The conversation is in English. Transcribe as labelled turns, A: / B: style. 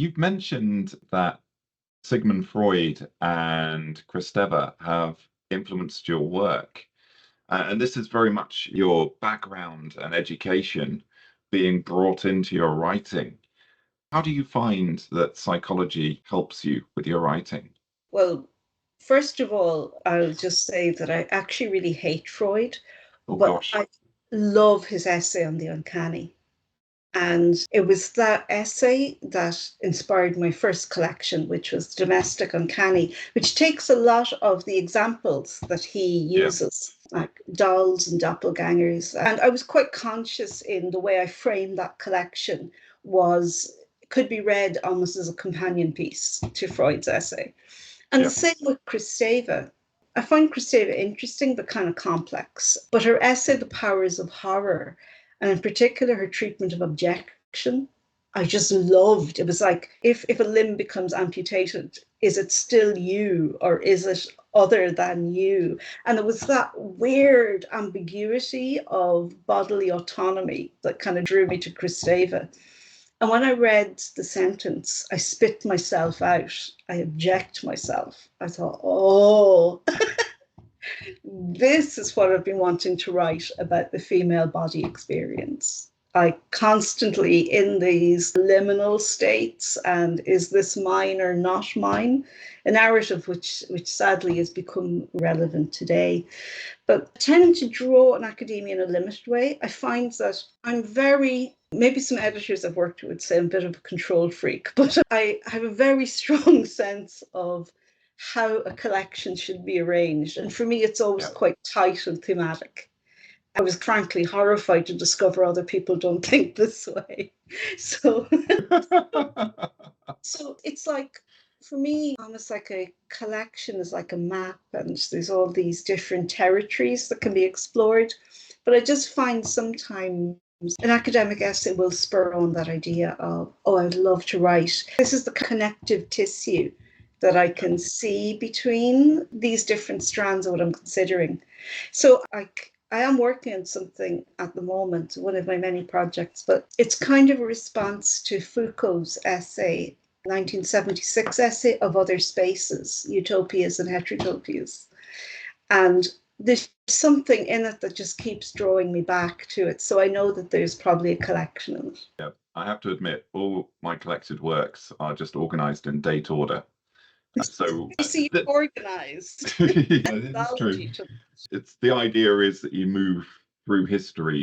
A: You've mentioned that Sigmund Freud and Kristeva have influenced your work. And this is very much your background and education being brought into your writing. How do you find that psychology helps you with your writing?
B: Well, first of all, I'll just say that I actually really hate Freud,
A: Oh,
B: but
A: gosh.
B: I love his essay on the uncanny. And it was that essay that inspired my first collection, which was Domestic Uncanny, which takes a lot of the examples that he
A: Yeah.
B: uses, like dolls and doppelgangers. And I was quite conscious in the way I framed that collection was could be read almost as a companion piece to Freud's essay. And the
A: Yeah.
B: same with Kristeva. I find Kristeva interesting but kind of complex. But her essay, The Powers of Horror, and in particular her treatment of objection, I just loved. It was like if a limb becomes amputated, is it still you or is it other than you? And it was that weird ambiguity of bodily autonomy that kind of drew me to Kristeva. And when I read the sentence, I spit myself out. I object myself. I thought, oh, this is what I've been wanting to write about the female body experience. I constantly in these liminal states, and is this mine or not mine? A narrative which sadly has become relevant today. But tending to draw in academia in a limited way, I find that I'm very, maybe some editors I've worked with would say I'm a bit of a control freak, but I have a very strong sense of how a collection should be arranged. And for me, it's always
A: Yeah.
B: quite tight and thematic. I was frankly horrified to discover other people don't think this way. So, so it's like, for me, almost like a collection is like a map, and there's all these different territories that can be explored. But I just find sometimes an academic essay will spur on that idea of, oh, I'd love to write. This is the connective tissue that I can see between these different strands of what I'm considering. So I am working on something at the moment, one of my many projects, but it's kind of a response to Foucault's essay, 1976 essay of other spaces, utopias and heterotopias. And there's something in it that just keeps drawing me back to it. So I know that there's probably a collection in it.
A: Yeah. I have to admit, all my collected works are just organized in date order. So
B: I see you organized.
A: yeah, this is true.
B: Mythology.
A: It's the idea is that you move through history